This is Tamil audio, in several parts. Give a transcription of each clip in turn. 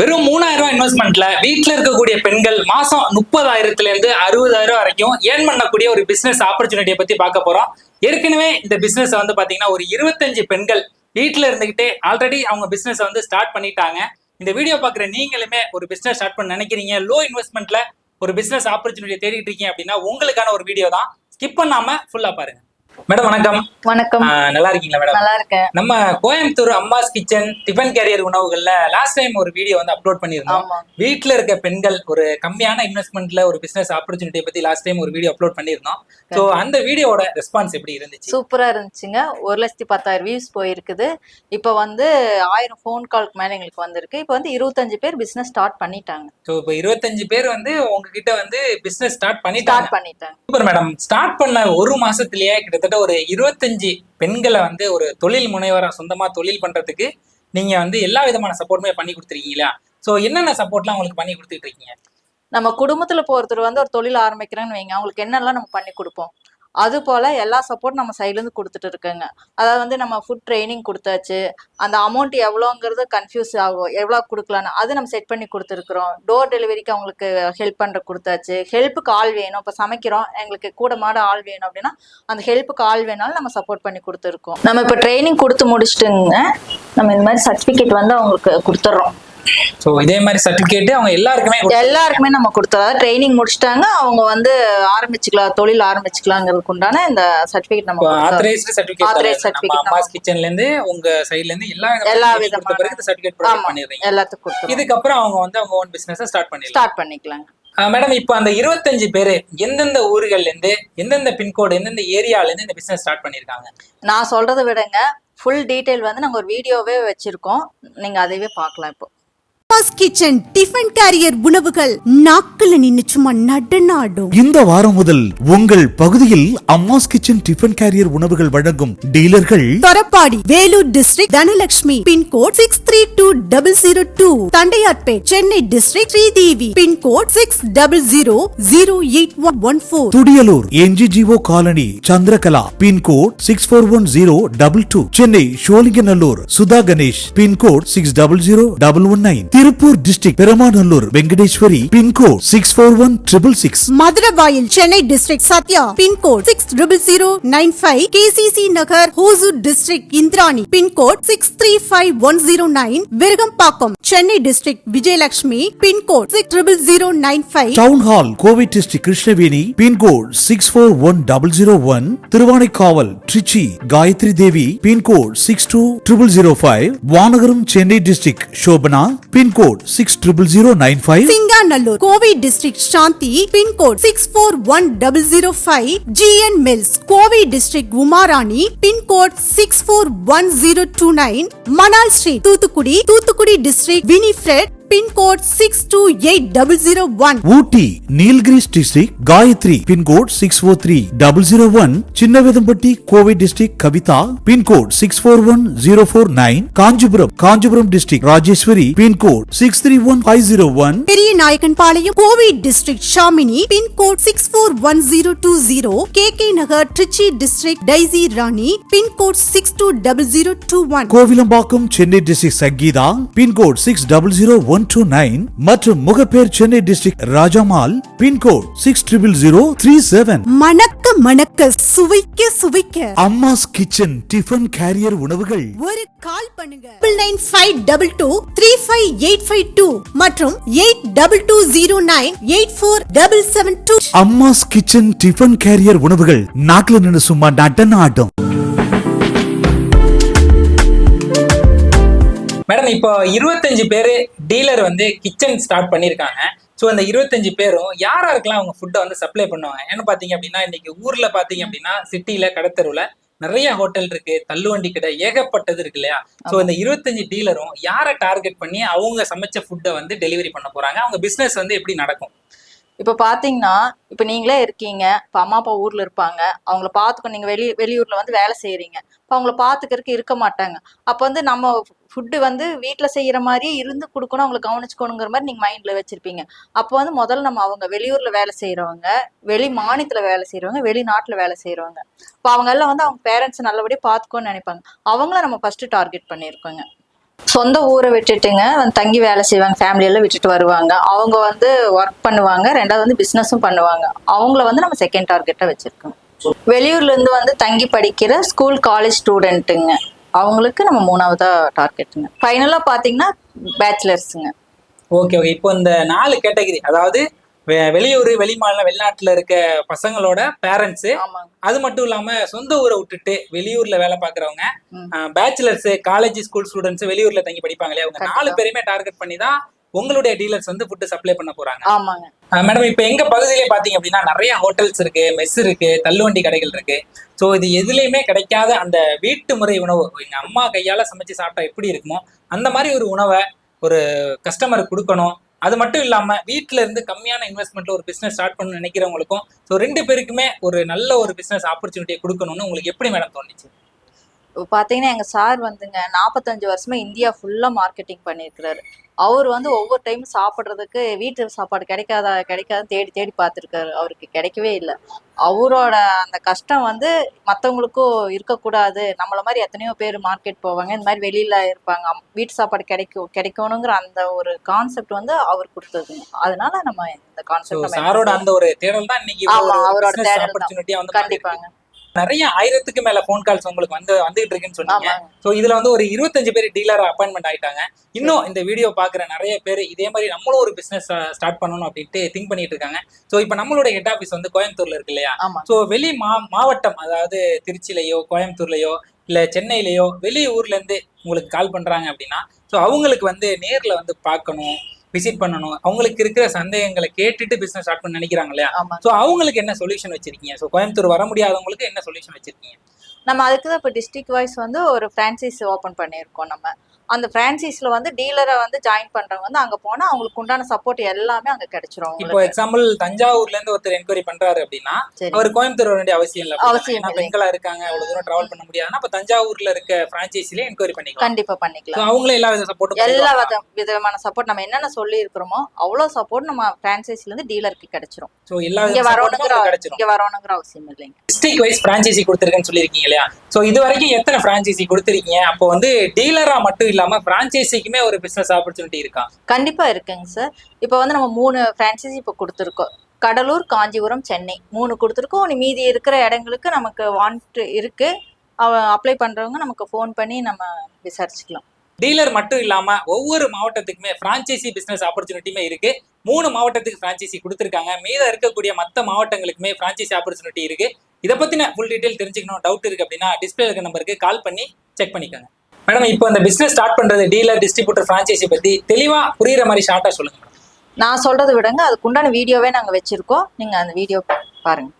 வெறும் 3000 இன்வெஸ்ட்மெண்ட்ல வீட்டுல இருக்கக்கூடிய பெண்கள் மாசம் 30,000 இருந்து 60,000 வரைக்கும் ஏர்ன் பண்ணக்கூடிய ஒரு பிசினஸ் ஆப்பர்ச்சுனிட்டியை பத்தி பார்க்க போறோம். ஏற்கனவே இந்த பிசினஸ் வந்து பாத்தீங்கன்னா ஒரு 25 பெண்கள் வீட்டுல இருந்துகிட்டே ஆல்ரெடி அவங்க பிசினஸ் வந்து ஸ்டார்ட் பண்ணிட்டாங்க. இந்த வீடியோ பாக்குற நீங்களுமே ஒரு பிசினஸ் ஸ்டார்ட் பண்ண நினைக்கிறீங்க, லோ இன்வெஸ்ட்மெண்ட்ல ஒரு பிசினஸ் ஆப்பர்ச்சுனிட்டி தேடிட்டு இருக்கீங்க அப்படின்னா உங்களுக்கான ஒரு வீடியோ தான். ஸ்கிப் பண்ணாம ஃபுல்லா பாருங்க. மேடம் வணக்கம். வணக்கம். நல்லா இருக்கீங்களா மேடம்? நல்லா இருக்கேன். நம்ம Coimbatore Amma's kitchen tiffin carrier உணவுகள்ல லாஸ்ட் டைம் ஒரு வீடியோ வந்து அப்லோட் பண்ணிருந்தோம். வீட்டுல இருக்க பெண்கள் ஒரு கம்மியான இன்வெஸ்ட்மெண்ட்ல ஒரு பிசினஸ் ஆப்பர்ச்சுனிட்டி பத்தி லாஸ்ட் டைம் ஒரு வீடியோ அப்லோட் பண்ணிருந்தோம். சோ அந்த வீடியோட ரெஸ்பான்ஸ் எப்படி இருந்துச்சு? சூப்பரா இருந்துச்சுங்க. 1,10,000 வியூஸ் போயிருக்குது. இப்ப வந்து 1000 போன் கால்க்கு மேல எங்களுக்கு வந்திருக்கு. இப்ப வந்து 25 பேர் பிசினஸ் ஸ்டார்ட் பண்ணிட்டாங்க. சோ இப்ப 25 பேர் வந்து உங்ககிட்ட வந்து பிசினஸ் ஸ்டார்ட் பண்ணிட்டாங்க. Super madam. ஸ்டார்ட் பண்ண ஒரு மாசத்திலேயே கிட்டத்தட்ட ஒரு 25 பெண்களை வந்து ஒரு தொழில் முனைவரா சொந்தமா தொழில் பண்றதுக்கு நீங்க வந்து எல்லா விதமான சப்போர்ட்டுமே பண்ணி கொடுத்துருக்கீங்களா? சோ என்னென்ன சப்போர்ட்லாம் உங்களுக்கு பண்ணி கொடுத்துட்டு இருக்கீங்க? நம்ம குடும்பத்துல ஒருத்தர் வந்து ஒரு தொழில் ஆரம்பிக்கிறான்னு வைங்க, அவங்களுக்கு என்னெல்லாம் நம்ம பண்ணி கொடுப்போம். அது போல எல்லா சப்போர்ட் நம்ம சைட்ல இருந்து கொடுத்துட்டு இருக்கேங்க. அதாவது வந்து நம்ம ஃபுட் ட்ரைனிங் கொடுத்தாச்சு. அந்த அமௌண்ட் எவ்வளோங்கிறது கன்ஃபியூஸ் ஆகும், எவ்வளோ கொடுக்கலான்னு அது நம்ம செட் பண்ணி கொடுத்துருக்குறோம். டோர் டெலிவரிக்கு அவங்களுக்கு ஹெல்ப் பண்ற கொடுத்தாச்சு. ஹெல்ப்புக்கு ஆள் வேணும், இப்போ சமைக்கிறோம் எங்களுக்கு கூட மாட ஆள் வேணும் அப்படின்னா அந்த ஹெல்ப்புக்கு ஆள் வேணாலும் நம்ம சப்போர்ட் பண்ணி கொடுத்துருக்கோம். நம்ம இப்போ ட்ரைனிங் கொடுத்து முடிச்சுட்டுங்க, நம்ம இந்த மாதிரி சர்டிஃபிகேட் வந்து அவங்களுக்கு கொடுத்துட்றோம். சோ இதே மாதிரி சர்டிபிகேட் அவங்க எல்லாருக்குமே நம்ம கொடுத்தோம். ட்ரைனிங் முடிச்சிட்டாங்க, அவங்க வந்து ஆரம்பிச்சுக்கலாம், தொழில் ஆரம்பிச்சுக்கலாங்கிறதுக்கு உண்டான இந்த சர்டிபிகேட் நம்ம ஆத்தரைஸ்டு சர்டிபிகேட் நம்ம அம்மாஸ் கிச்சன்ல இருந்து உங்க சைடுல இருந்து எல்லா விதமான சர்டிபிகேட் ப்ரொவைட் பண்ணிடுறீங்க. எல்லாத்துக்கும் கொடுத்து இதுக்கு அப்புறம் அவங்க வந்து அவங்க ஓன் பிசினஸ் ஸ்டார்ட் பண்ணிக்கலாங்க. மேடம் இப்போ அந்த 25 பேரு எந்தெந்த ஊர்கள்ல இருந்து, எந்தெந்த பின்கோடு, எந்தெந்த ஏரியால இருந்து இந்த பிசினஸ் ஸ்டார்ட் பண்ணிருக்காங்க? நான் சொல்றதை விடங்க ஃபுல் டீடைல் வந்து நாங்க ஒரு வீடியோவே வச்சிருக்கோம், நீங்க அதையே பார்க்கலாம். இப்போ அம்மாஸ் கிச்சன் டிஃபன் கேரியர் உணவுகள் நாக்குல நின்னு சும்மா நடனாடும். இந்த வாரம் முதல் உங்கள் பகுதியில் அம்மாஸ் கிச்சன் டிஃபன் கேரியர் உணவுகள் வழங்கும் டீலர்கள் Thorapadi, Vellore district Dhanalakshmi, pincode 632002, Tondiarpet, Chennai district Sridevi, pincode 600814, Thudiyalur NGGO colony Chandrakala, pincode 641022, Chennai Sholinganallur Sudha Ganesh, pincode 600119, Tiruppur district Perumanallur Venkateswari, pincode 641666, Maduravoyal, Chennai district Sathya, pincode 600095, KCC Nagar Hosur district Indrani, pincode 635109, Virugambakkam, Chennai district Vijayalakshmi, pincode 600095, town hall Kovai district Krishnaveni, pincode 641001, Thiruvanaikaval Trichy Gayathri Devi, pincode 620005, Vanagaram Chennai district Shobana, pincode 600095, Singanallur Kovai district Shanthi, pincode 641005, GN mills Kovai district Umarani, pincode 641029, Manal street Thoothukudi district Winifred, pincode 628001, Ooty Nilgiris district Gayathri, pincode 603001, Chinnavedampatti Kovai district Kavitha, pincode 641049, Kanchipuram district Rajeshwari, pincode 631501, Periya Naickenpalayam Kovai district Shamini, pincode 641020, K Nagar Trichy district Daisy Rani, pincode 620021, Kovilambakkam Chennai district Sangeetha, pincode 600129, மற்றும் முகப்பேர் சென்னை டிஸ்ட்ரிக்ட் ராஜாமால், பின்கோட் 600037. மணக்க சுவைக்க அம்மாஸ் கிச்சன் டிஃபன் கேரியர் உணவுகள். ஒரு கால் பண்ணுங்க 9952358552 மற்றும் 8220984772. அம்மாஸ் கிச்சன் டிஃபன் கேரியர் உணவுகள் நாக்குல நின்னு சும்மா நடனாடும். மேடம் இப்போ 25 பேரு டீலர் வந்து கிச்சன் ஸ்டார்ட் பண்ணிருக்காங்க. ஸோ அந்த 25 பேரும் யாராருக்கெல்லாம் அவங்க ஃபுட்டை வந்து சப்ளை பண்ணுவாங்க? ஏன்னு பாத்தீங்க அப்படின்னா இன்னைக்கு ஊர்ல பாத்தீங்க அப்படின்னா சிட்டில கடத்தெருவுல நிறைய ஹோட்டல் இருக்கு, தள்ளுவண்டி கடை ஏகப்பட்டது இருக்கு இல்லையா? ஸோ இந்த 25 டீலரும் யாரை டார்கெட் பண்ணி அவங்க சமைச்ச ஃபுட்டை வந்து டெலிவரி பண்ண போறாங்க? அவங்க பிசினஸ் வந்து எப்படி நடக்கும்? இப்ப பாத்தீங்கன்னா இப்ப நீங்களே இருக்கீங்க, இப்ப அம்மா அப்பா ஊர்ல இருப்பாங்க, அவங்கள பாத்துக்க நீங்க வெளியூர்ல வந்து வேலை செய்யறீங்க, இப்ப அவங்கள பாத்துக்கிறதுக்கு இருக்க மாட்டாங்க. அப்ப வந்து நம்ம ஃபுட்டு வந்து வீட்டுல செய்யற மாதிரியே இருந்து கொடுக்கணும், அவங்களை கவனிச்சுக்கணுங்கிற மாதிரி நீங்க மைண்ட்ல வச்சிருப்பீங்க. அப்போ வந்து முதல்ல நம்ம அவங்க வெளியூர்ல வேலை செய்யறவங்க, வெளி மாநிலத்துல வேலை செய்யறவங்க, வெளிநாட்டுல வேலை செய்யறவங்க, இப்போ அவங்க எல்லாம் வந்து அவங்க பேரண்ட்ஸ் நல்லபடியா பாத்துக்கோன்னு நினைப்பாங்க. அவங்கள நம்ம ஃபர்ஸ்ட் டார்கெட் பண்ணிருக்கோங்க. சொந்த ஊரை விட்டுட்டுங்க வந்து தங்கி வேலை செய்வாங்க, ஃபேமிலியெல்லாம் விட்டுட்டு வருவாங்க. அவங்க வந்து ஒர்க் பண்ணுவாங்க, ரெண்டாவது வந்து பிஸ்னஸும் பண்ணுவாங்க. அவங்கள வந்து நம்ம செகண்ட் டார்கெட்டாக வச்சுருக்கோம். வெளியூர்லேருந்து வந்து தங்கி படிக்கிற ஸ்கூல் காலேஜ் ஸ்டூடெண்ட்டுங்க, அவங்களுக்கு நம்ம 3ஆவதா டார்கெட்டுங்க. ஃபைனலாக பார்த்தீங்கன்னா பேச்சுலர்ஸுங்க. Okay okay. இப்போ இந்த 4 கேட்டகரி, அதாவது வெளியூர், வெளிமாநிலம், வெளிநாட்டுல இருக்க பசங்களோட பேரண்ட்ஸ், ஆமாங்க. அது மட்டும் இல்லாம சொந்த ஊரை விட்டுட்டு வெளியூர்ல வேலை பாக்குறவங்க, பேச்சுலர்ஸ், காலேஜ் ஸ்கூல் ஸ்டூடெண்ட்ஸ், வெளியூர்ல தங்கி படிப்பாங்க இல்லையா, அவங்க 4 பேருமே டார்கெட் பண்ணி தான் உங்களுடைய டீலர்ஸ் வந்து ஃபுட் சப்ளை பண்ண போறாங்க. ஆமாங்க. மேடம், இப்ப எங்க பகுதியிலே பாத்தீங்க அப்படின்னா நிறைய ஹோட்டல்ஸ் இருக்கு, மெஸ் இருக்கு, தள்ளுவண்டி கடைகள் இருக்கு. ஸோ இது எதுலையுமே கிடைக்காத அந்த வீட்டு முறை உணவு, எங்க அம்மா கையால சமைச்சு சாப்பிட்டா எப்படி இருக்குமோ அந்த மாதிரி ஒரு உணவை ஒரு கஸ்டமருக்கு கொடுக்கணும். அது மட்டும் இல்லாம வீட்டுல இருந்து கம்மியான இன்வெஸ்ட்மெண்ட்ல ஒரு பிசினஸ் ஸ்டார்ட் பண்ண நினைக்கிறவங்களுக்கும், ஸோ 2 பேருக்குமே ஒரு நல்ல ஒரு பிசினஸ் ஆப்பர்ச்சுனிட்டியை கொடுக்கணும்னு உங்களுக்கு எப்படி மேடம் தோணுச்சு? இப்போ பார்த்தீங்கன்னா எங்கள் சார் வந்துங்க 45 வருஷமா இந்தியா ஃபுல்லாக மார்க்கெட்டிங் பண்ணியிருக்கிறாரு. அவர் வந்து ஒவ்வொரு டைம் சாப்பிட்றதுக்கு வீட்டு சாப்பாடு கிடைக்காதுன்னு தேடி தேடி பார்த்துருக்காரு. அவருக்கு கிடைக்கவே இல்லை. அவரோட அந்த கஷ்டம் வந்து மற்றவங்களுக்கும் இருக்கக்கூடாது. நம்மளை மாதிரி எத்தனையோ பேர் மார்க்கெட் போவாங்க, இந்த மாதிரி வெளியில் இருப்பாங்க, வீட்டு சாப்பாடு கிடைக்கணுங்கிற அந்த ஒரு கான்செப்ட் வந்து அவர் கொடுத்ததுங்க. அதனால நம்ம இந்த கான்செப்ட் சாரோட அந்த ஒரு தேடல் தான் இன்னைக்கு அவரோட தேடல் ஆப்பர்ச்சுனிட்டியா வந்து கண்டிப்பாங்க. நிறைய 1000க்கு மேல போன் கால்ஸ் உங்களுக்கு வந்துகிட்டு இருக்குன்னு சொன்னீங்க. சோ இதுல வந்து ஒரு 25 பேர் டீலர் அப்பாயின்மெண்ட் ஆயிட்டாங்க. இன்னும் இந்த வீடியோ பாக்குற நிறைய பேர் இதே மாதிரி நம்மளும் ஒரு பிசினஸ் ஸ்டார்ட் பண்ணணும் அப்படின்ட்டு திங்க் பண்ணிட்டு இருக்காங்க. சோ இப்ப நம்மளோட ஹெட் ஆபீஸ் வந்து கோயம்புத்தூர்ல இருக்கு இல்லையா? சோ வெளி மாவட்டம், அதாவது திருச்சியிலயோ, கோயம்புத்தூர்லயோ, இல்ல சென்னையிலயோ, வெளி ஊர்ல இருந்து உங்களுக்கு கால் பண்றாங்க அப்படின்னா, சோ அவங்களுக்கு வந்து நேர்ல வந்து பார்க்கணும், விசிட் பண்ணணும், அவங்களுக்கு இருக்கிற சந்தேகங்களை கேட்டுட்டு பிசினஸ் ஸ்டார்ட் பண்ண நினைக்கிறாங்க இல்லையா? சோ அவங்களுக்கு என்ன சொல்யூஷன் வச்சிருக்கீங்க? சோ கோயம்புத்தூர் வர முடியாதவங்களுக்கு என்ன சொல்யூஷன் வச்சிருக்கீங்க? நம்ம அதுக்கு தான் இப்போ டிஸ்ட்ரிக்ட் வைஸ் வந்து ஒரு ஃப்ரான்ச்சைஸ் ஓப்பன் பண்ணியிருக்கோம். நம்ம அந்த ஃப்ரான்ச்சைஸில் வந்து டீலரை வந்து ஜாயின் பண்றவங்க வந்து அங்கே போனால் அவங்களுக்கு உண்டான சப்போர்ட் எல்லாமே அங்கே கிடைச்சிரும். இப்போ எக்ஸாம்பிள் தஞ்சாவூர்ல இருந்து ஒருத்தர் என்கொயரி பண்றாரு அப்படின்னா, அவர் கோயம்புத்தூர் வர வேண்டிய அவசியம் இல்லை. பெண்களா இருக்காங்க, அவ்வளவு தூரம் டிராவல் பண்ண முடியாதுன்னா அப்ப தஞ்சாவூர்ல இருக்க பிரான்ச்சைஸிலே என்கொயரி பண்ணிக்கலாம். கண்டிப்பா பண்ணிக்கலாம். அவங்களே எல்லா வித சப்போர்ட், எல்லா விதமான சப்போர்ட் நம்ம என்னென்ன சொல்லி இருக்கிறோமோ அவ்வளவு சப்போர்ட் நம்ம பிரான்ச்சைஸ்ல இருந்து டீலருக்கு கிடைச்சிரும். சோ எல்லா இங்க வரணுங்கிற அவசியம் இல்லைங்க. டிஸ்ட்ரிக்ட் வைஸ் பிரான்ச்சைசி கொடுத்திருக்கேன்னு சொல்லிருக்கீங்க இல்லையா? சோ இது வரைக்கும் எத்தனை பிரான்ச்சைசி கொடுத்திருக்கீங்க? அப்போ வந்து டீலரா மட்டும் இல்லாம பிரான்ச்சைசிக்குமே ஒரு பிசினஸ் ஆப்பர்ச்சுனிட்டி இருக்கா? கண்டிப்பா இருக்குங்க சார். இப்போ வந்து நம்ம 3 பிரான்ச்சைசி இப்போ கொடுத்துருக்கோம். கடலூர், காஞ்சிபுரம், சென்னை 3 கொடுத்துருக்கோம். மீதி இருக்கிற இடங்களுக்கு நமக்கு வாண்ட் இருக்கு. அப்ளை பண்றவங்க நமக்கு ஃபோன் பண்ணி நம்ம விசாரிச்சுக்கலாம். டீலர் மட்டும் இல்லாம ஒவ்வொரு மாவட்டத்துக்குமே பிரான்ச்சைசி பிசினஸ் ஆப்பர்ச்சுனிட்டியுமே இருக்கு. 3 மாவட்டத்துக்கு பிரான்ச்சைசி கொடுத்துருக்காங்க. மீத இருக்கக்கூடிய மற்ற மாவட்டங்களுக்குமே பிரான்ச்சைசி ஆப்பர்ச்சுனிட்டி இருக்கு. இதை பத்தின ஃபுல் டீடைல் தெரிஞ்சுக்கணும், டவுட் இருக்கு அப்படின்னா டிஸ்பிளே இருக்க நம்பருக்கு கால் பண்ணி செக் பண்ணிக்கோங்க. மேடம், இப்போ இந்த பிசினஸ் ஸ்டார்ட் பண்றது, டீலர், டிஸ்ட்ரிபியூட்டர், பிரான்ச்சைசி பத்தி தெளிவா புரியுற மாதிரி ஷார்ட்டா சொல்லுங்க மேடம். நான் சொல்றதை விடங்க அதுக்கு உண்டான வீடியோவே நாங்க வச்சிருக்கோம். நீங்க அந்த வீடியோ பாருங்க.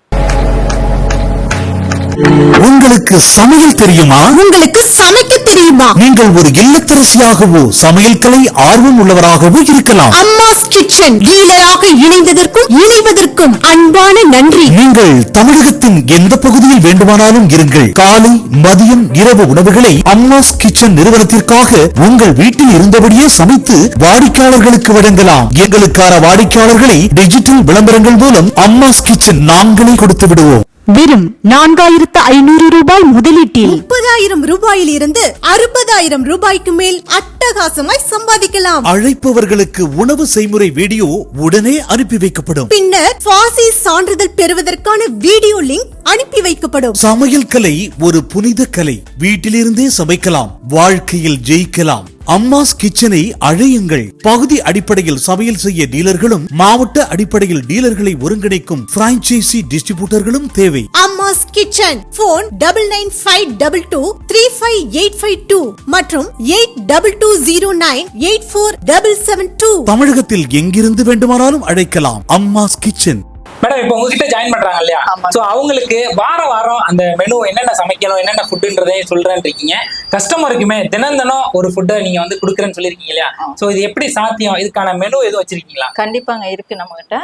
உங்களுக்கு சமையல் தெரியுமா? உங்களுக்கு சமைக்க தெரியுமா? நீங்கள் ஒரு இல்லத்தரசியாகவோ சமையல் கலை ஆர்வம் உள்ளவராகவோ இருக்கலாம். அம்மாஸ் கிச்சன் டீலராக இணைவதற்கும் அன்பான நன்றி. நீங்கள் தமிழகத்தின் எந்த பகுதியில் வேண்டுமானாலும் இருங்கள். காலை, மதியம், இரவு உணவுகளை அம்மாஸ் கிச்சன் நிறுவனத்திற்காக உங்கள் வீட்டில் இருந்தபடியே சமைத்து வாடிக்கையாளர்களுக்கு வழங்கலாம். எங்களுக்கான வாடிக்கையாளர்களை டிஜிட்டல் விளம்பரங்கள் மூலம் அம்மாஸ் கிச்சன் நாங்களே கொடுத்து விடுவோம். வெறும் 4500 ரூபாய் முதலீட்டில் 30,000 ரூபாயில் இருந்து 60,000 ரூபாய்க்கு மேல் அட்டகாசமாய் சம்பாதிக்கலாம். அழைப்பவர்களுக்கு உணவு செய்முறை வீடியோ உடனே அனுப்பி வைக்கப்படும். பின்னர் பாசி சான்றிதழ் பெறுவதற்கான வீடியோ லிங்க் அனுப்பி வைக்கப்படும். சமையல் கலை ஒரு புனித கலை. வீட்டிலிருந்தே சமைக்கலாம், வாழ்க்கையில் ஜெயிக்கலாம். அம்மாஸ் கிச்சனை அழையுங்கள். பகுதி அடிப்படையில் சமையல் செய்ய டீலர்களும், மாவட்ட அடிப்படையில் டீலர்களை ஒருங்கிணைக்கும் பிரான்ச்சைசி டிஸ்ட்ரிபியூட்டர்களும் தேவை. அம்மாஸ் கிச்சன் போன் 9952235852 மற்றும் 8220984772. தமிழகத்தில் எங்கிருந்து வேண்டுமானாலும் அழைக்கலாம். அம்மாஸ் கிச்சன். மேடம், இப்போ உங்ககிட்ட ஜாயின் பண்றாங்க இல்லையா? சோ அவங்களுக்கு வாரம் வாரம் அந்த மெனு என்னென்ன சமைக்கணும், என்னென்ன ஃபுட்ன்றதே சொல்றேன்னு இருக்கீங்க. கஸ்டமருக்குமே தினம் ஒரு ஃபுட்டை நீங்க வந்து கொடுக்குறேன்னு சொல்லிருக்கீங்க இல்லையா? சோ இது எப்படி சாத்தியம்? இதுக்கான மெனு எதுவும் வச்சிருக்கீங்களா? கண்டிப்பாங்க இருக்கு நம்ம கிட்ட.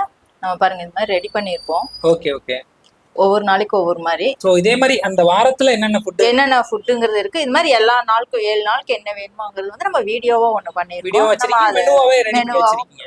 நம்ம பாருங்க இந்த மாதிரி ரெடி பண்ணியிருப்போம். Okay okay. ஒவ்வொரு நாளைக்கு ஒவ்வொரு மாதிரி. சோ இதே மாதிரி அந்த வாரத்துல என்னென்ன ஃபுட்டுங்கிறது இருக்கு. இது மாதிரி எல்லா நாளுக்கும் 7 நாளுக்கு என்ன வேணுமோங்கிறது வந்து நம்ம வீடியோவா ஒண்ணு வீடியோ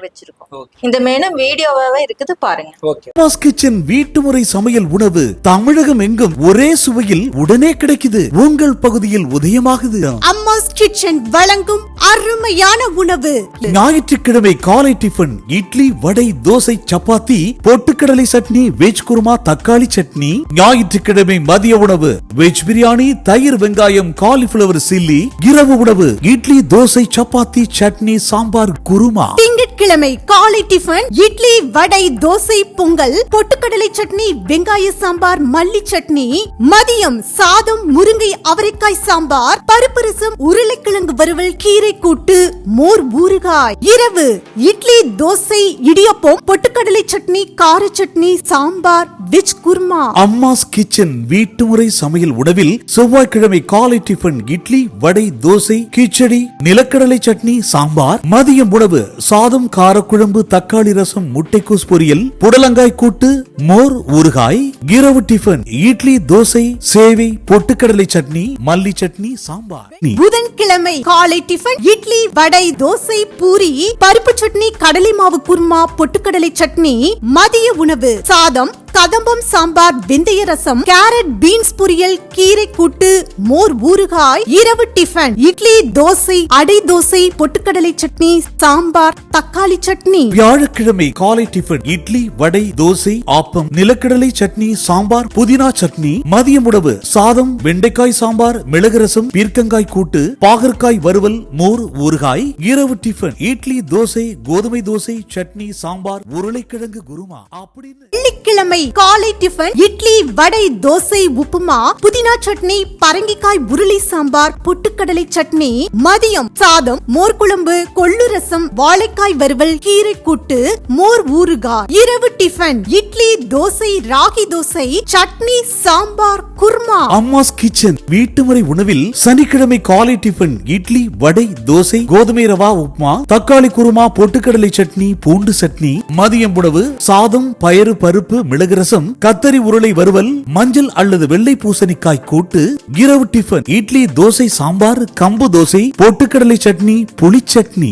வச்சிருக்கோம். இந்த மெனு வீடியோவாவே இருக்குது பாருங்க. அம்மாஸ் கிச்சன் வீட்டு முறை சமையல் உணவு தமிழகம் எங்கும் ஒரே சுவையில் உடனே கிடைக்குது. உங்கள் பகுதியில் உதயமாகுது. அம்மாஸ் கிச்சன் வழங்கும் அருமையான உணவு. ஞாயிற்றுக்கிழமை காலை டிஃபன் இட்லி, வடை, தோசை, சப்பாத்தி, பொட்டுக்கடலை சட்னி, வெஜ் குருமா, தக்காளி சட்னி. ஞாயிற்றுக்கிழமை மதிய உணவு வெஜ் பிரியாணி, தயிர், வெங்காயம், காலிஃபிளவர் சில்லி. இரவு உணவு இட்லி, தோசை, சப்பாத்தி, சட்னி, சாம்பார், குருமா. திங்கட்கிழமை காலை டிஃபன் இட்லி, வடை, தோசை, பொங்கல், பொட்டுக்கடலை சட்னி, வெங்காய சாம்பார், மல்லி சட்னி. மதியம் சாதம், முருங்கை அவரைக்காய் சாம்பார், பருப்பு ரசம், உருளைக்கிழங்கு வறுவல், கீரை கூட்டு, மோர் ஊறுகாய். இரவு இட்லி, தோசை, இடியப்பம், பொட்டுக்கடலை சட்னி, கார சட்னி, சாம்பார், வெஜ் குருமா. அம்மாஸ் கிச்சன் வீட்டு முறை சமையல் உணவில் செவ்வாய்க்கிழமை காலை டிஃபன் இட்லி, வடை, தோசை, கிச்சடி, நிலக்கடலை சட்னி, சாம்பார். மதியம் உணவு சாதம், காரக்குழம்பு, தக்காளி ரசம், முட்டைக்கோஸ் பொரியல், புடலங்காய் கூட்டு, மோர் ஊறுகாய். இரவு டிஃபன் இட்லி, தோசை, சேவை, பொட்டுக்கடலை சட்னி, மல்லி சட்னி, சாம்பார். புதன்கிழமை காலை டிஃபன் இட்லி, வடை, தோசை, பூரி, பருப்பு சட்னி, கடலை மாவு குருமா, பொட்டுக்கடலை சட்னி. மதிய உணவு சாதம், கதம்பம், சாம்பார், வெந்தய ரசம், கேரட் பீன்ஸ் பொரியல், கீரை கூட்டு, மோர் ஊறுகாய். இரவு டிஃபன் இட்லி, தோசை, அடை தோசை, பொட்டுக்கடலை சட்னி, சாம்பார், தக்காளி சட்னி. வியாழக்கிழமை காலை டிஃபன் இட்லி, வடை, தோசை, ஆப்பம், நிலக்கடலை சட்னி, சாம்பார், புதினா சட்னி. மதியம் உணவு சாதம், வெண்டைக்காய் சாம்பார், மிளகு ரசம், பீர்க்கங்காய் கூட்டு, பாகற்காய் வறுவல், மோர் ஊறுகாய். இரவு டிஃபன் இட்லி, தோசை, கோதுமை தோசை, சட்னி, சாம்பார், உருளைக்கிழங்கு குருமா. அப்படின்னு வெள்ளிக்கிழமை காலை டிஃபன் இட்லி, வடை, தோசை, உப்புமா, புதினா சட்னி, பரங்கிக்காய் உருளி சாம்பார், பொட்டுக்கடலை சட்னி. மதியம் சாதம், மோர் குழம்பு, கொள்ளு ரசம், வாழைக்காய் வறுவல், கீரை கூட்டு, மோர் ஊறுகாய். இரவு டிஃபன் இட்லி, தோசை, ராகி தோசை, சட்னி, சாம்பார், குருமா. அம்மாஸ் கிச்சன் வீட்டு முறை உணவில் சனிக்கிழமை காலை டிஃபன் இட்லி, வடை, தோசை, கோதுமை ரவா உப்புமா, தக்காளி குருமா, பொட்டுக்கடலை சட்னி, பூண்டு சட்னி. மதியம் உணவு சாதம், பயறு, பருப்பு, மிளகு ரசம், கத்தரி உருளை வறுவல், மஞ்சள் அல்லது வெள்ளை பூசணிக்காய் கூட்டு. இரவு டிஃபன் இட்லி, தோசை, சாம்பார், கம்பு தோசை, பொட்டுக்கடலை சட்னி, புளி சட்னி.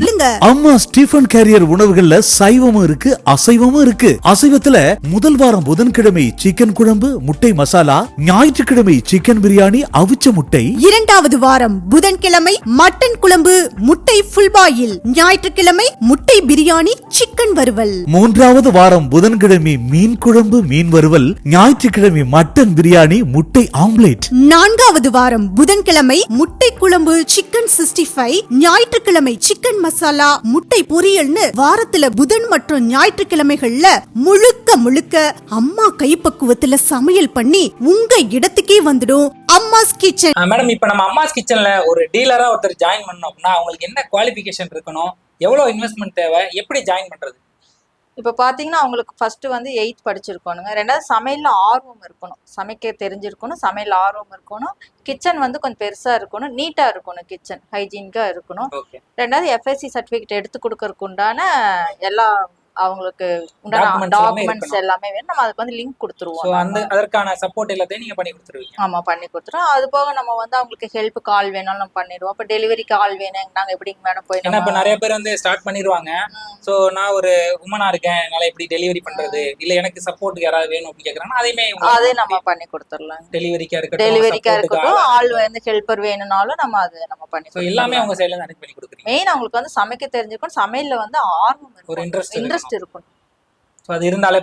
அம்மா டிஃபன் கேரியர் உணவுகள்ல சைவமும் இருக்கு, அசைவமும் இருக்கு. அசைவத்துல முதல் வாரம் புதன்கிழமை சிக்கன் குழம்பு, முட்டை மசாலா. ஞாயிற்றுக்கிழமை சிக்கன் பிரியாணி, அவிச்ச முட்டை. இரண்டாவது வாரம் புதன்கிழமை மட்டன் குழம்பு, முட்டை ஃபுல் பாயில். ஞாயிற்றுக்கிழமை முட்டை பிரியாணி, சிக்கன் வறுவல். மூன்றாவது வாரம் புதன்கிழமை மீன் குழம்பு, மீன் வறுவல். ஞாயிற்றுக்கிழமை மட்டன் பிரியாணி, முட்டை ஆம்லேட். நான்காவது வாரம் புதன்கிழமை முட்டை குழம்பு, சிக்கன் 65. ஞாயிற்றுக்கிழமை சிக்கன் மசாலா, முட்டை பொரியல்னு வாரத்துல புதன் மற்றும் ஞாயிற்றுக்கிழமைகள்ல முழுக்க அம்மா கைப்பக்குவத்துல சமையல் பண்ணி உங்க இடத்துக்கே வந்துடும் அம்மாஸ் கிச்சன். மேடம், இப்ப நம்ம அம்மாஸ் கிச்சன்ல ஒரு டீலரா ஒருத்தர் ஜாயின் பண்ணோம் அப்படின்னா அவங்களுக்கு என்ன குவாலிஃபிகேஷன் இருக்கணும், எவ்வளவு இன்வெஸ்ட்மெண்ட் தேவை, எப்படி ஜாயின் பண்றது? இப்போ பார்த்தீங்கன்னா அவங்களுக்கு ஃபர்ஸ்ட் வந்து 8th படிச்சிருக்கணுங்க. ரெண்டாவது சமையல்ல ஆர்வம் இருக்கணும், சமைக்க தெரிஞ்சிருக்கணும், சமையல் ஆர்வம் இருக்கணும், கிச்சன் வந்து கொஞ்சம் பெருசா இருக்கணும், நீட்டா இருக்கணும், கிச்சன் ஹைஜீனிக்கா இருக்கணும். ரெண்டாவது FSC சர்டிஃபிகேட் எடுத்து கொடுக்கறதுக்கு உண்டான எல்லா அவங்களுக்கு உண்டான டாக்குமெண்ட்ஸ் எல்லாமே வேணும். நம்ம அதுக்கு வந்து லிங்க் கொடுத்துருவோம். அதற்கான சப்போர்ட் எல்லாத்தையும் நீங்க பண்ணி கொடுத்துருவீங்க? ஆமா, பண்ணி கொடுத்துருவோம். அது போக நம்ம வந்து அவங்களுக்கு ஹெல்ப் கால் வேணாலும் நம்ம பண்ணிடுவோம். இப்போ டெலிவரிக்கு ஆள் வேணும், நாங்க எப்படிங்க மேடம் போய், ஏன்னா இப்ப நிறைய பேர் வந்து ஸ்டார்ட் பண்ணிடுவாங்க. சோ நான் ஒரு உமனா இருக்கேன், என்னால எப்படி டெலிவரி பண்றது, இல்ல எனக்கு சப்போர்ட் யாராவது வேணும் அப்படி கேக்குறாங்க, அதே நம்ம பண்ணி கொடுத்துடலாம். டெலிவரிக்கா இருக்கட்டும், ஆள் வந்து ஹெல்பர் வேணும்னாலும் நம்ம அது நம்ம பண்ணி. சோ எல்லாமே அவங்க சைடுல இருந்து அரேஞ்ச் பண்ணி கொடுக்குறீங்க. மெயின் அவங்களுக்கு வந்து சமைக்க தெரிஞ்சிருக்கணும், சமையல்ல வந்து ஆர்வம் இருக்கணும், ஒரு இன்ட்ரெஸ்ட் இருக்கணும். அது இருந்தாலே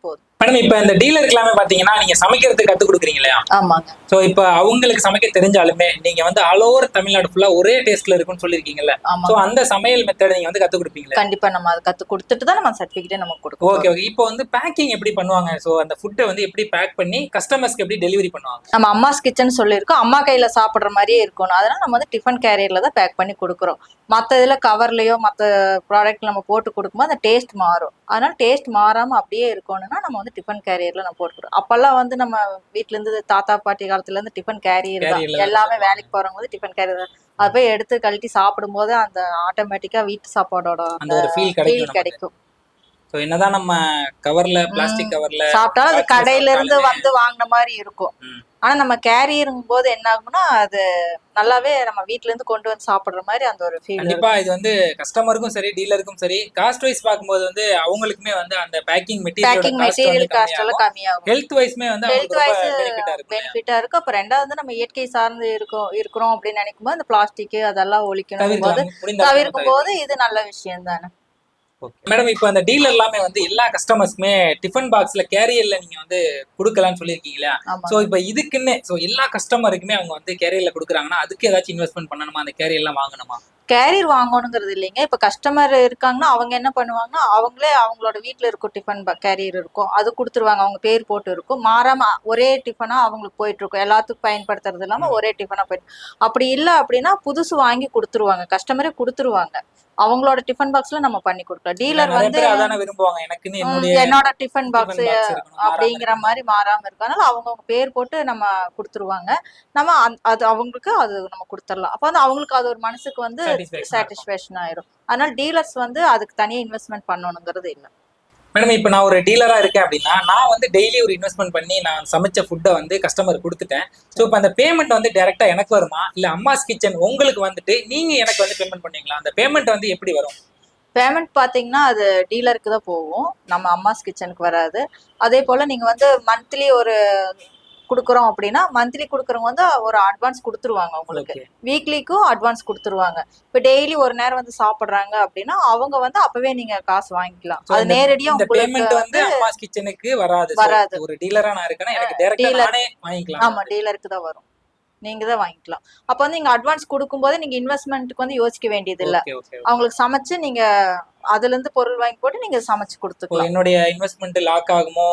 போதும். மேடம், இப்ப இந்த டீலருக்கு எல்லாமே பாத்தீங்கன்னா நீங்க சமைக்கிறதுக்கு கத்து கொடுக்குறீங்க இல்லையா? ஆமாங்க. சோ இப்ப அவங்களுக்கு சமைக்க தெரிஞ்சாலுமே நீங்க வந்து ஆல் ஓவர் தமிழ்நாடு ஃபுல்லா ஒரே டேஸ்ட்ல இருக்குன்னு சொல்லிருக்கீங்கல்ல, சோ அந்த சமையல் மெத்தட் நீங்க வந்து கத்து கொடுப்பீங்களா? கண்டிப்பா நம்ம அதை கத்து கொடுத்துட்டு தான் நம்ம சர்டிபிகேட்டே நம்ம கொடுப்போம். ஓகே. இப்போ வந்து பேக்கிங் எப்படி பண்ணுவாங்க? சோ அந்த ஃபுட்டை வந்து எப்படி பேக் பண்ணி கஸ்டமர்ஸ்க்கு எப்படி டெலிவரி பண்ணுவாங்க? நம்ம அம்மாஸ் கிச்சன் சொல்லியிருக்கோம், அம்மா கையில சாப்பிடுற மாதிரியே இருக்கணும். அதனால நம்ம வந்து டிஃபன் கேரியர்ல தான் பேக் பண்ணி கொடுக்குறோம். மற்ற இதுல கவர்லயோ மற்ற ப்ராடக்ட் நம்ம போட்டு கொடுக்கும்போது அந்த டேஸ்ட் மாறும். அதனால டேஸ்ட் மாறாம அப்படியே இருக்கணும்னா நம்ம வந்து டிஃபன் கேரியர்ல நம்ம போட்டுக்கிறோம். அப்பெல்லாம் வந்து நம்ம வீட்டுல இருந்து தாத்தா பாட்டி காலத்துல இருந்து டிஃபன் கேரியர் தான், எல்லாமே வேலைக்கு போறவங்க வந்து டிஃபன் கேரியர் தான். அதை போய் எடுத்து கழட்டி சாப்பிடும் போது அந்த ஆட்டோமேட்டிக்கா வீட்டு சாப்பாடோட அந்த ஃபீல் கிடைக்கும். ஸோ என்னதான் நம்ம கவர்ல பிளாஸ்டிக் கவர்ல சாப்பிட்டாலும் அது கடையில இருந்து வந்து வாங்கின மாதிரி இருக்கும். ம். ஆனா நம்ம கேரியருங்கும் போது என்ன ஆகும்னா அது நல்லாவே நம்ம வீட்ல இருந்து கொண்டு வந்து சாப்பிடுற மாதிரி அந்த ஒரு ஃபீல். கண்டிப்பா இது வந்து கஸ்டமருக்கும் சரி டீலருக்கும் சரி காஸ்ட் வைஸ் பார்க்கும்போது வந்து அவங்களுக்குமே வந்து அந்த பேக்கிங் மெட்டீரியல் காஸ்ட் எல்லாம் கம்மியாகும். ஹெல்த் வைஸ்மே வந்து ஹெல்த் அவங்களுக்கு வைஸ் ரொம்ப பெனிஃபிட்டா இருக்கும். பெனிஃபிட்டா இருக்கு. அப்ப ரெண்டாவது வந்து நம்ம இயற்கை சார்ந்து இருக்கிறோம் அப்படின்னு நினைக்கும் போது அந்த பிளாஸ்டிக் அதெல்லாம் ஒழிக்கணும் போது தவிர்க்கும் போது இது நல்ல விஷயம் தானே. மேடம் இப்போ அந்த டீலர் எல்லாமே வந்து எல்லா கஸ்டமர்ஸ்க்குமே டிஃபன் பாக்ஸ்ல கேரியர்ல நீங்க வந்து கொடுக்கலாம்னு சொல்லியிருக்கீங்களா? சோ இப்போ இதுக்குன்னு சோ எல்லா கஸ்டமருக்குமே அவங்க வந்து கேரியர்ல கொடுக்குறாங்கன்னா அதுக்கு ஏதாச்சும் இன்வெஸ்ட்மெண்ட் பண்ணணுமா, அந்த கேரியர் எல்லாம் வாங்கணுமா? கேரியர் வாங்கணுங்கிறது இல்லைங்க. இப்ப கஸ்டமர் இருக்காங்கன்னா அவங்க என்ன பண்ணுவாங்கன்னா அவங்களே அவங்களோட வீட்டுல இருக்கும் டிஃபன் கேரியர் இருக்கும் அது கொடுத்துருவாங்க. அவங்க பேர் போட்டு இருக்கும். மாறாம ஒரே டிஃபனா அவங்களுக்கு போயிட்டு இருக்கும். எல்லாத்துக்கும் பயன்படுத்துறது இல்லாம ஒரே டிஃபனா போயிட்டு. அப்படி இல்லை அப்படின்னா புதுசு வாங்கி கொடுத்துருவாங்க. கஸ்டமரே கொடுத்துருவாங்க. அவங்களோட டிஃபன் பாக்ஸ்ல நம்ம பண்ணி கொடுக்கலாம். டீலர் வந்து என்னோட டிஃபன் பாக்ஸ் அப்படிங்கிற மாதிரி மாறாம இருக்கனால அவங்கவுங்க பேர் போட்டு நம்ம கொடுத்துருவாங்க. நம்ம அது அவங்களுக்கு அது நம்ம கொடுத்துடலாம். அப்ப வந்து அவங்களுக்கு அது ஒரு மனசுக்கு வந்து சாட்டிஸ்பேக்ஷன் ஆயிரும். அதனால டீலர்ஸ் வந்து அதுக்கு தனியா இன்வெஸ்ட்மெண்ட் பண்ணணுங்கிறது இல்லை. மேடம் இப்போ நான் ஒரு டீலரா இருக்கேன் அப்படின்னா நான் வந்து டெய்லி ஒரு இன்வெஸ்ட்மெண்ட் பண்ணி நான் சமைச்ச ஃபுட்டை வந்து கஸ்டமர் கொடுத்துட்டேன். ஸோ இப்போ அந்த பேமெண்ட் வந்து டைரக்டா எனக்கு வருமா இல்ல அம்மாஸ் கிச்சன் உங்களுக்கு வந்துட்டு நீங்க எனக்கு வந்து பேமெண்ட் பண்ணீங்களா? அந்த பேமெண்ட் வந்து எப்படி வரும்? பேமெண்ட் பாத்தீங்கன்னா அது டீலருக்கு தான் போகும். நம்ம அம்மாஸ் கிச்சனுக்கு வராது. அதே போல நீங்க வந்து மந்த்லி ஒரு கொடுக்குறோம் அப்படின்னா மந்த்லி கொடுக்குறவங்க வந்து ஒரு அட்வான்ஸ் கொடுத்துருவாங்க. உங்களுக்கு வீக்லிக்கும் அட்வான்ஸ் கொடுத்துருவாங்க. இப்ப டெய்லி ஒரு நேரம் வந்து சாப்பிடுறாங்க அப்படின்னா அவங்க வந்து அப்பவே நீங்க காசு வாங்கிக்கலாம். அது நேரடியா பேமெண்ட் வந்து அம்மாஸ் கிச்சனுக்கு வராது. ஒரு டீலரா நான் இருக்கேன்னா எனக்கு டைரக்டா நானே வாங்கிக்கலாம். ஆமா டீலருக்கு தான் வரும். நீங்க தான் வாங்கிக்கலாம். அப்ப வந்து நீங்க அட்வான்ஸ் கொடுக்கும்போது நீங்க இன்வெஸ்ட்மெண்ட்டுக்கு வந்து யோசிக்க வேண்டியது இல்ல. அவங்களுக்கு சமைச்சு நீங்க அதுல இருந்து பொருள் வாங்கி போட்டு நீங்க சமைச்சு கொடுத்துக்கலாம். என்னுடைய இன்வெஸ்ட்மெண்ட் லாக் ஆகுமோ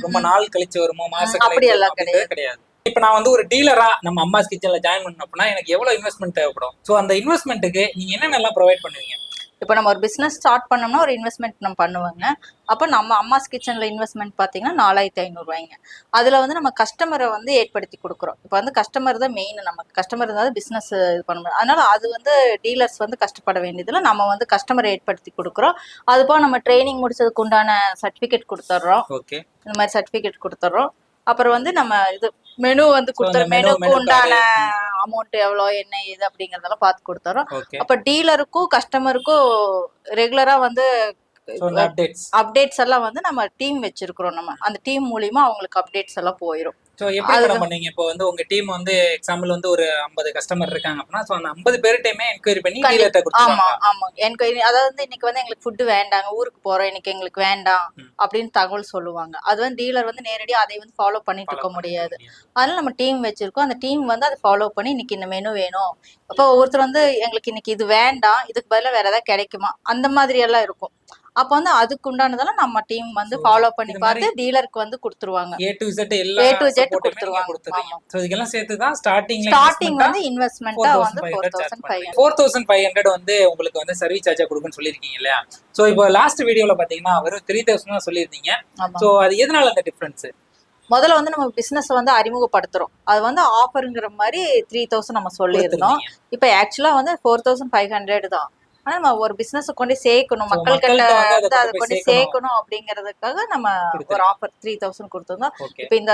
ரொம்ப நாள் கழிச்சு வருமோ மாசம் அப்படி எல்லாம் கிடையாது. இப்ப நான் வந்து ஒரு டீலரா நம்ம அம்மாஸ் கிச்சன்ல ஜாயின் பண்ணணும் அப்படின்னா எனக்கு எவ்வளவு இன்வெஸ்ட்மெண்ட் தேவைப்படும்? சோ அந்த இன்வெஸ்ட்மெண்ட்டுக்கு நீங்க என்னென்னலாம் ப்ரொவைட் பண்ணுவீங்க? இப்போ நம்ம ஒரு பிஸ்னஸ் ஸ்டார்ட் பண்ணோம்னா ஒரு இன்வெஸ்ட்மெண்ட் நம்ம பண்ணுவாங்க. அப்போ நம்ம அம்மாஸ் கிச்சன்ல இன்வெஸ்ட்மெண்ட் பார்த்தீங்கன்னா 4500 அதுல வந்து நம்ம கஸ்டமரை வந்து ஏற்படுத்தி கொடுக்குறோம். இப்போ வந்து கஸ்டமர் தான் மெயின். நமக்கு கஸ்டமர் இருந்தாலும் பிஸ்னஸ் இது பண்ண முடியும். அதனால அது வந்து டீலர்ஸ் வந்து கஷ்டப்பட வேண்டியதில்லை. நம்ம வந்து கஸ்டமரை ஏற்படுத்தி கொடுக்குறோம். அதுபோல் நம்ம ட்ரைனிங் முடிச்சதுக்கு உண்டான சர்டிஃபிகேட் கொடுத்துட்றோம். இந்த மாதிரி சர்டிஃபிகேட் கொடுத்துட்றோம். அப்புறம் வந்து நம்ம இது மெனு வந்து கொடுத்துறோம். மெனுக்கு உண்டான அமௌண்ட் எவ்வளோ என்ன ஏது அப்படிங்கறதெல்லாம் பார்த்து கொடுத்துறோம். அப்ப டீலருக்கும் கஸ்டமருக்கும் ரெகுலரா வந்து அப்டேட்ஸ் எல்லாம் வந்து நம்ம டீம் வச்சிருக்கிறோம். நம்ம அந்த டீம் மூலியமா அவங்களுக்கு அப்டேட்ஸ் எல்லாம் போயிடும். சோ எப்படி பண்ணீங்க? இப்போ வந்து உங்க டீம் வந்து எக்ஸாம்பிள் வந்து ஒரு 50 கஸ்டமர் இருக்காங்க அப்படின்னா சோ அந்த 50 பேர்கிட்டயுமே என்கொயரி பண்ணி டீலர்ட்ட கொடுத்துருவாங்க. ஆமா என்கொயரி. அதாவது வந்து இன்னைக்கு வந்து எங்களுக்கு ஃபுட் வேண்டாங்க, ஊருக்கு போறோம், இன்னைக்கு எங்களுக்கு வேண்டாம் அப்படின்னு தகவல் சொல்லுவாங்க. அது வந்து டீலர் வந்து நேரடியாக அதை வந்து ஃபாலோ பண்ணிட்டு இருக்க முடியாது. அதனால நம்ம டீம் வச்சிருக்கோம். அந்த டீம் வந்து அதை ஃபாலோ பண்ணி இன்னைக்கு இந்த மெனு வேணும். அப்போ ஒவ்வொருத்தர் வந்து எங்களுக்கு இன்னைக்கு இது வேண்டாம், இதுக்கு பதிலாக வேற ஏதாவது கிடைக்குமா அந்த மாதிரி எல்லாம் இருக்கும். அப்ப வந்து அதுக்கு உண்டானதெல்லாம் நம்ம டீம் வந்து ஃபாலோ பண்ணி பார்த்து டீலருக்கு வந்து கொடுத்துருவாங்க. A to Z கொடுத்துருவாங்க. சோ இதெல்லாம் சேர்த்து தான் ஸ்டார்டிங் வந்து இன்வெஸ்ட்மென்ட்டா வந்து 4500 வந்து உங்களுக்கு வந்து சர்வீஸ் சார்ஜா கொடுக்குன்னு சொல்லிருக்கீங்க இல்லையா? சோ இப்போ லாஸ்ட் வீடியோல பாத்தீங்கன்னா வெறும் 3000 தான் சொல்லியிருந்தீங்க. சோ அது எதனால அந்த டிஃபரன்ஸ்? முதல்ல வந்து நம்ம பிசினஸ் வந்து அறிமுகப்படுத்துறோம். அது வந்து ஆஃபருங்கிற மாதிரி 3000 நம்ம சொல்லியிருந்தோம். இப்ப ஆக்சுவலா வந்து 4500 தான். ஆனா நம்ம ஒரு பிசினஸ் கொண்டு சேர்க்கணும், மக்கள் கிட்ட வந்து அதை கொண்டு சேர்க்கணும் அப்படிங்கறதுக்காக நம்ம ஒரு ஆஃபர் 3000 கொடுத்துருந்தோம். இப்ப இந்த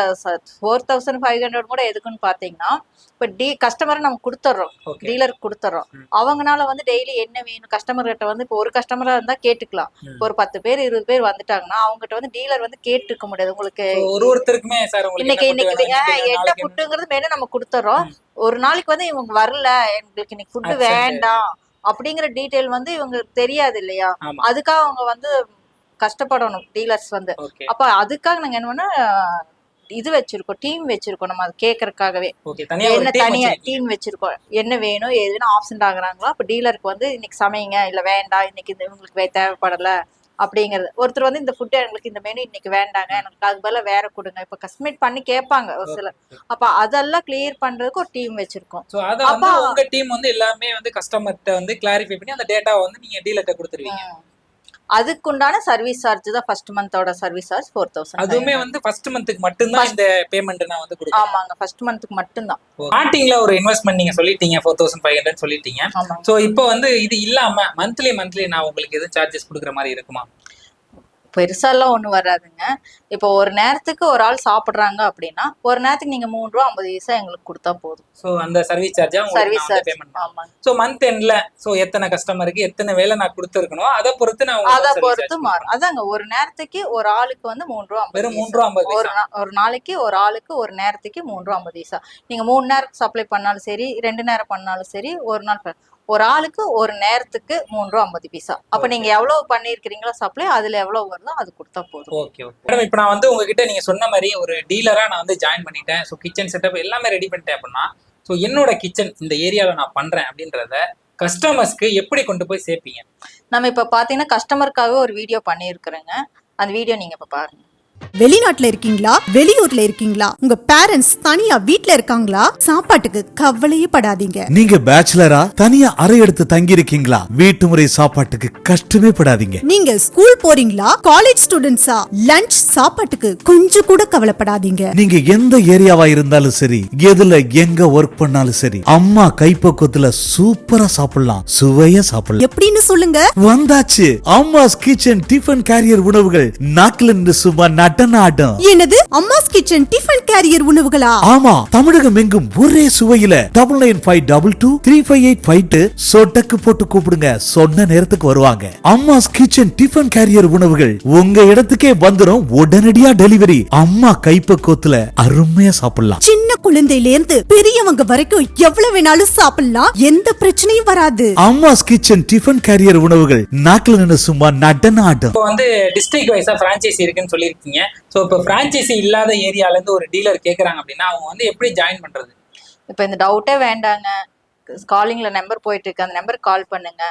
4500 கூட எதுக்குன்னு பாத்தீங்கன்னா இப்ப கஸ்டமரை நம்ம கொடுத்துறோம், டீலருக்கு கொடுத்துறோம். அவங்கனால வந்து டெய்லி என்ன வேணும் கஸ்டமர் கிட்ட வந்து இப்போ ஒரு கஸ்டமரா இருந்தா கேட்டுக்கலாம். இப்போ ஒரு 10 பேர் 20 பேர் வந்துட்டாங்கன்னா அவங்ககிட்ட வந்து டீலர் வந்து கேட்டு இருக்க முடியாது. உங்களுக்கு ஒருத்தருக்குமே இன்னைக்கு என்ன ஃபுட்டுங்கிறது மெனு நம்ம கொடுத்துறோம். ஒரு நாளைக்கு வந்து இவங்க வரல, எங்களுக்கு இன்னைக்கு ஃபுட்டு வேண்டாம் அப்படிங்கிற டீடைல் வந்து இவங்களுக்கு தெரியாது இல்லையா? அதுக்காக அவங்க வந்து கஷ்டப்படணும் டீலர்ஸ் வந்து. அப்ப அதுக்காக நாங்க என்ன பண்ண இது வச்சிருக்கோம், டீம் வச்சிருக்கோம். நம்ம அது கேட்கறதுக்காகவே என்ன தனியா டீம் வச்சிருக்கோம். என்ன வேணும் எதுன்னு ஆப்ஷன் ஆகுறாங்களோ அப்ப டீலருக்கு வந்து இன்னைக்கு சமைங்க, இல்ல வேண்டாம் இன்னைக்கு இவங்களுக்கு தேவைப்படல அப்படிங்கிறது. ஒருத்தர் வந்து இந்த ஃபுட் எங்களுக்கு இந்த மெனு இன்னைக்கு வேண்டாங்க, எனக்கு அது பதிலா வேற கொடுங்க, இப்ப கஸ்டமைஸ் பண்ணி கேட்பாங்க ஒரு சிலர். அப்ப அதெல்லாம் கிளியர் பண்றதுக்கு ஒரு டீம் வச்சிருக்கோம். அப்ப உங்க டீம் வந்து எல்லாமே வந்து கஸ்டமர்ட்ட வந்து கிளாரிஃபை பண்ணி அந்த டேட்டாவை வந்து நீங்க டீலர்ட்ட கொடுத்துருவீங்க. அதுக்குண்டான சர்வீஸ் சார்ஜ் தான் ஃபர்ஸ்ட் மந்தோட சர்வீஸ் சார்ஜ் 4000. அதுவுமே வந்து ஃபர்ஸ்ட் மந்த்க்கு மட்டும் தான் இந்த பேமெண்ட் நான் வந்து கொடுக்கிறேன். ஆமாங்க, ஃபர்ஸ்ட் மந்த்க்கு மட்டும் தான். ஸ்டார்டிங்ல ஒரு இன்வெஸ்ட்மென்ட் நீங்க சொல்லிட்டீங்க 4500 சொல்லிட்டீங்க. சோ இப்போ வந்து இது இல்லாம மந்த்லி நான் உங்களுக்கு எதுவும் சார்ஜஸ் கொடுக்குற மாதிரி இருக்குமா? பெருசாலாம் ஒண்ணும் வராதுங்க. இப்போ ஒரு நேரத்துக்கு ஒரு ஆள் சாப்பிடுறாங்க அப்படின்னா ஒரு நேரத்துக்கு நீங்க 3 ரூபா 50 பைசா எங்களுக்கு கொடுத்தா போதும். சோ அந்த சர்வீஸ் சார்ஜா சர்வீஸ் சார்ஜ். பேமெண்ட். ஆமாங்க. சோ மந்த் எண்ட்ல சோ எத்தனை கஸ்டமருக்கு எத்தனை வேலை நான் கொடுத்துருக்கணும் அதை பொறுத்து நான் அதை பொறுத்து மாறும். அதாங்க ஒரு நேரத்துக்கு ஒரு ஆளுக்கு வந்து 3 ரூபா 50 வெறும் 3 பைசா. ரூபா 50 பைசா. ஒரு நாளைக்கு ஒரு ஆளுக்கு ஒரு நேரத்துக்கு 3 ரூபா 50 பைசா. நீங்க 3 நேரம் சப்ளை பண்ணாலும் சரி 2 நேரம் பண்ணாலும் சரி ஒரு நாள் ஒரு ஆளுக்கு ஒரு நேரத்துக்கு 3 ரூபா 50 பைசா. அப்ப நீங்க எவ்வளவு பண்ணிருக்கீங்களோ சப்ளை அதுல எவ்வளவு வருதோ அது கொடுத்தா போதும். ஓகே ஓகே மேடம், இப்போ நான் வந்து உங்ககிட்ட நீங்க சொன்ன மாதிரி ஒரு டீலரா நான் வந்து ஜாயின் பண்ணிட்டேன். ஸோ கிச்சன் செட்டப் எல்லாமே ரெடி பண்ணிட்டேன் அப்படின்னா ஸோ என்னோட கிச்சன் இந்த ஏரியாவில் நான் பண்றேன் அப்படின்றத கஸ்டமர்ஸ்க்கு எப்படி கொண்டு போய் சேர்ப்பீங்க? நம்ம இப்ப பாத்தீங்கன்னா கஸ்டமருக்காக ஒரு வீடியோ பண்ணியிருக்கிறேங்க. அந்த வீடியோ நீங்க இப்ப பாருங்க. வெளிநாட்டுல இருக்கீங்களா, வெளியூர்ல இருக்கீங்களா, உங்க பேரண்ட்ஸ் தனியா வீட்ல இருக்காங்களா, சாப்பாட்டுக்கு கவலையே படாதீங்க. நீங்க பேச்சுலரா தனியா அறை எடுத்து தங்கி இருக்கீங்களா, வீட்டு முறை சாப்பாட்டுக்கு கஷ்டமே படாதீங்க. நீங்க ஸ்கூல் போறீங்களா, காலேஜ் ஸ்டூடெண்ட்ஸா, லஞ்ச் சாப்பாட்டுக்கு கொஞ்சம் கூட கவலைப்படாதீங்க. நீங்க எந்த ஏரியாவா இருந்தாலும் சரி, எதுல எங்க ஒர்க் பண்ணாலும் சரி, அம்மா கைப்பக்குவத்துல சூப்பரா சாப்பிடலாம், சுவையா சாப்பிடலாம். எப்படின்னு சொல்லுங்க. வந்தாச்சு அம்மாஸ் கிச்சன் டிஃபன் கேரியர் உணவுகள். நாக்குல இருந்து சும்மா நட்டநாட்டம். என்னது அம்மாஸ் கிச்சன் டிஃபன் கேரியர் உணவுகளா? ஆமா, தமிழகம் எங்கும் ஒரே சுவையில 9952235852 சொட்டக்கு போட்டு கூப்பிடுங்க, சொன்ன நேரத்துக்கு வருவாங்க. அம்மாஸ் கிச்சன் டிஃபன் கேரியர் உணவுகள் உங்க இடத்துக்கே வந்துரும், உடனடியா டெலிவரி. அம்மா கைப்பக்குவத்துல அருமையா சாப்பிடலாம். சின்ன குழந்தையில இருந்து பெரியவங்க வரைக்கும் எவ்வளவு வேணாலும் சாப்பிடலாம், எந்த பிரச்சனையும் வராது. அம்மாஸ் கிச்சன் டிஃபன் கேரியர் உணவுகள் நாக்குல நின்னு சும்மா நட்டநாட்டம். இப்போ வந்து டிஸ்ட்ரிக்ட் வைஸா பிரான்ச்சைசி இருக்குன்னு சொல்லியிருக்கீங்க. ஸோ இப்போ பிரான்ச்சைசி இல்லாத ஏரியால இருந்து ஒரு டீலர் கேட்கறாங்க அப்படின்னா அவங்க வந்து எப்படி ஜாயின் பண்றது? இப்ப இந்த டவுட்டே வேண்டாங்க. காலிங்ல நம்பர் போயிட்டு இருக்கு, அந்த நம்பருக்கு கால் பண்ணுங்க.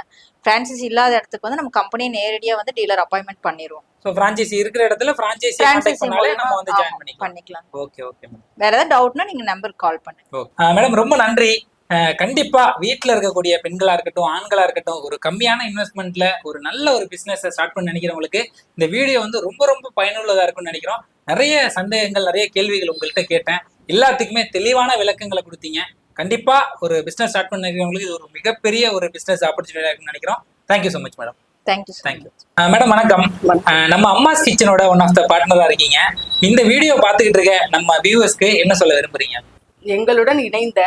பிரான்சைசி இல்லாத இடத்துக்கு வந்து நம்ம கம்பெனி நேரடியா வந்து டீலர் அப்பாயின்மெண்ட் பண்ணிடுவோம். ஸோ பிரான்ச்சைசி இருக்கிற இடத்துல பிரான்ச்சைசி கான்டாக்ட் பண்ணாலே நம்ம வந்து ஜாயின் பண்ணிக்கலாம். Okay okay madam. வேற ஏதாவது டவுட்னா நீங்க நம்பருக்கு கால் பண்ணுங்க. மேடம் ரொம்ப நன்றி. கண்டிப்பா வீட்டில் இருக்கக்கூடிய பெண்களா இருக்கட்டும் ஆண்களா இருக்கட்டும் ஒரு கம்மியான இன்வெஸ்ட்மெண்ட்ல ஒரு நல்ல ஒரு பிசினஸ் ஸ்டார்ட் பண்ண நினைக்கிறவங்களுக்கு இந்த வீடியோ வந்து ரொம்ப ரொம்ப பயனுள்ளதா இருக்கும்னு நினைக்கிறோம். நிறைய சந்தேகங்கள் நிறைய கேள்விகள் உங்கள்கிட்ட கேட்டேன், எல்லாத்துக்குமே தெளிவான விளக்கங்களை கொடுத்தீங்க. கண்டிப்பா ஒரு பிசினஸ் ஸ்டார்ட் பண்ண நினைக்கிறவங்களுக்கு இது ஒரு மிகப்பெரிய ஒரு பிசினஸ் ஆப்பர்ச்சுனிட்டியா இருக்குன்னு நினைக்கிறோம். Thank you so much madam. Thank you. Madam வணக்கம். நம்ம அம்மாஸ் கிச்சனோட ஒன் ஆஃப் த பார்ட்னரா இருக்கீங்க. இந்த வீடியோ பார்த்துக்கிட்டு இருக்க நம்ம வியூவர்ஸ்க்கு என்ன சொல்ல விரும்புறீங்க? எங்களுடன் இணைந்த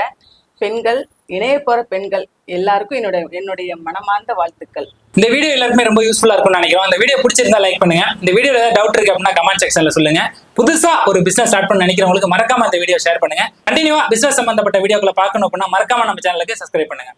பெண்கள், இணைய போற பெண்கள் எல்லாருக்கும் என்னுடைய மனமார்ந்த வாழ்த்துக்கள். இந்த வீடியோ எல்லாருக்குமே ரொம்ப யூஸ்ஃபுல்லா இருக்கும்னு நினைக்கிறோம். இந்த வீடியோ பிடிச்சிருந்தா லைக் பண்ணுங்க. இந்த வீடியோல ஏதாவது டவுட் இருக்கு அப்படின்னா கமெண்ட் செக்ஷன்ல சொல்லுங்க. புதுசா ஒரு பிசினஸ் ஸ்டார்ட் பண்ண நினைக்கிறவங்களுக்கு மறக்காம இந்த வீடியோ ஷேர் பண்ணுங்க. கண்டினியூவா பிசினஸ் சம்பந்தப்பட்ட வீடியோக்களை பார்க்கணும் அப்படின்னா மறக்காம நம்ம சேனலுக்கு சப்ஸ்கிரைப் பண்ணுங்க.